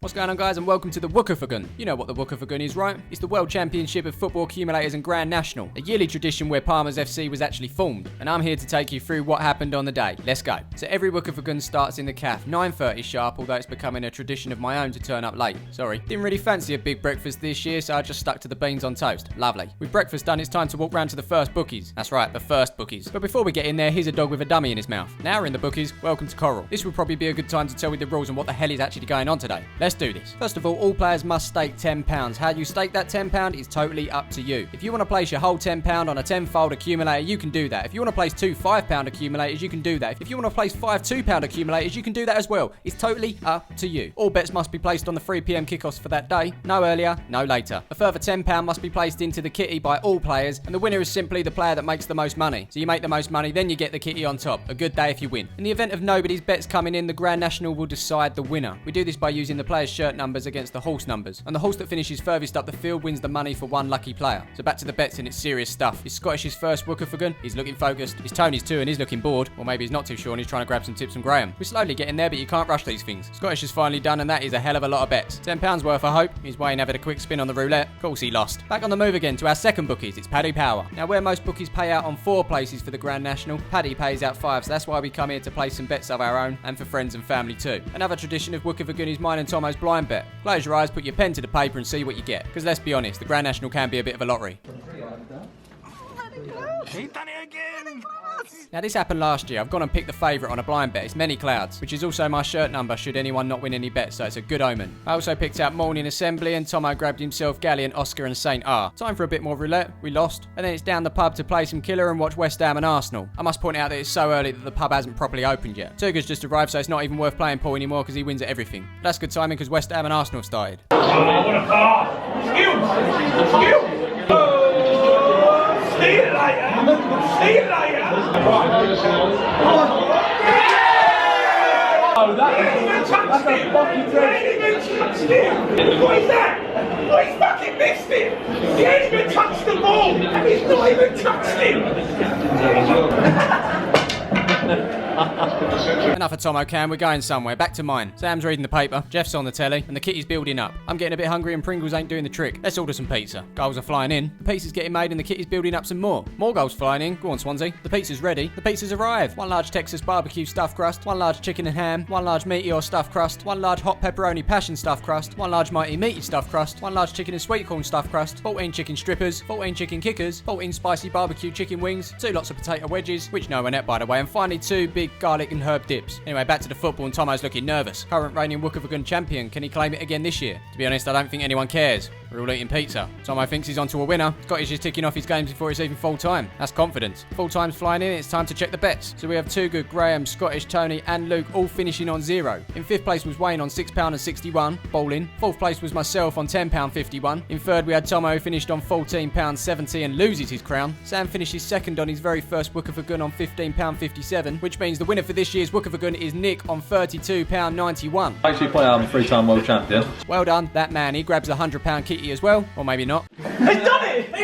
What's going on, guys, and welcome to the Wcofaagn. You know what the Wcofaagn is, right? It's the World Championship of Football Accumulators and Grand National, a yearly tradition where Palmer's FC was actually formed, and I'm here to take you through what happened on the day. Let's go. So every Wcofaagn starts in the CAF, 9:30 sharp, although it's becoming a tradition of my own to turn up late. Sorry. Didn't really fancy a big breakfast this year, so I just stuck to the beans on toast. Lovely. With breakfast done, it's time to walk round to the first bookies. That's right, the first bookies. But before we get in there, here's a dog with a dummy in his mouth. Now we're in the bookies, welcome to Coral. This will probably be a good time to tell you the rules and what the hell is actually going on today. Let's do this. First of all players must stake £10. How you stake that £10 is totally up to you. If you want to place your whole £10 on a 10-fold accumulator, you can do that. If you want to place two £5 accumulators, you can do that. If you want to place five £2 accumulators, you can do that as well. It's totally up to you. All bets must be placed on the 3 PM kickoffs for that day. No earlier, no later. A further £10 must be placed into the kitty by all players, and the winner is simply the player that makes the most money. So you make the most money, then you get the kitty on top. A good day if you win. In the event of nobody's bets coming in, the Grand National will decide the winner. We do this by using the players' shirt numbers against the horse numbers, and the horse that finishes furthest up the field wins the money for one lucky player. So back to the bets, and it's serious stuff. Is Scottish's first Wcofaagn? He's looking focused. Is Tony's too, and he's looking bored. Or maybe he's not too sure and he's trying to grab some tips from Graham. We're slowly getting there, but you can't rush these things. Scottish is finally done, and that is a hell of a lot of bets. £10 worth, I hope. He's Wayne having a quick spin on the roulette. Of course he lost. Back on the move again to our second bookies. It's Paddy Power. Now, where most bookies pay out on 4 places for the Grand National, Paddy pays out 5, so that's why we come here to place some bets of our own, and for friends and family too. Another tradition of Wcofaagn is mine and Tomo's blind bet. Close your eyes, put your pen to the paper and see what you get. Because let's be honest, the Grand National can be a bit of a lottery. He done it again! Now, this happened last year. I've gone and picked the favourite on a blind bet. It's Many Clouds, which is also my shirt number should anyone not win any bets, so it's a good omen. I also picked out Morning Assembly, and Tomo grabbed himself Galleon, Oscar and St. R. Time for a bit more roulette. We lost. And then it's down the pub to play some killer and watch West Ham and Arsenal. I must point out that it's so early that the pub hasn't properly opened yet. Tuga's just arrived, so it's not even worth playing Paul anymore because he wins at everything. But that's good timing because West Ham and Arsenal have started. Oh, what a pass! Skill! See you later! See you later! Oh, that's a fucking touched him! What is that? Oh, he's fucking missed him! He ain't even touched the ball! And he's not even touched him! Enough of Tomo Cam, we're going somewhere. Back to mine. Sam's reading the paper, Jeff's on the telly, and the kitty's building up. I'm getting a bit hungry and Pringles ain't doing the trick. Let's order some pizza. Goals are flying in, the pizza's getting made and the kitty's building up some more. More goals flying in. Go on, Swansea. The pizza's ready. The pizza's arrived. 1 large Texas barbecue stuffed crust, 1 large chicken and ham, 1 large meaty stuffed crust, 1 large hot pepperoni passion stuffed crust, 1 large mighty meaty stuffed crust, 1 large chicken and sweet corn stuffed crust, 14 chicken strippers, 14 chicken kickers, 14 spicy barbecue chicken wings, 2 lots of potato wedges, which no one ate by the way, and finally 2 big garlic and herb dips. Anyway, back to the football, and Tomo's looking nervous. Current reigning Wcofaagn champion, can he claim it again this year? To be honest, I don't think anyone cares. We're all eating pizza. Tomo thinks he's onto a winner. Scottish is ticking off his games before it's even full time. That's confidence. Full time's flying in, it's time to check the bets. So we have two good, Graham, Scottish, Tony and Luke all finishing on 0. In 5th place was Wayne on £6.61, bowling. 4th place was myself on £10.51. In 3rd we had Tomo who finished on £14.70 and loses his crown. Sam finishes 2nd on his very first Wcofaagn on £15.57, which means the winner for this year's Wcofaagn is Nick on £32.91. Actually point out I'm a 3-time world champion. Well done, that man. He grabs a £100 kitty as well, or maybe not. He's done it!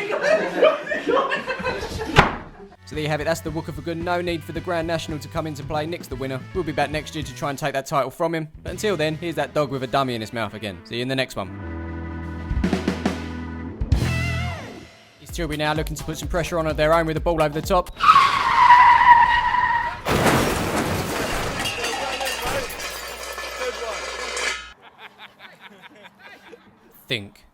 So there you have it, that's the Wcofaagn. No need for the Grand National to come into play. Nick's the winner. We'll be back next year to try and take that title from him. But until then, here's that dog with a dummy in his mouth again. See you in the next one. It's Tilby now looking to put some pressure on of their own with the ball over the top. Think.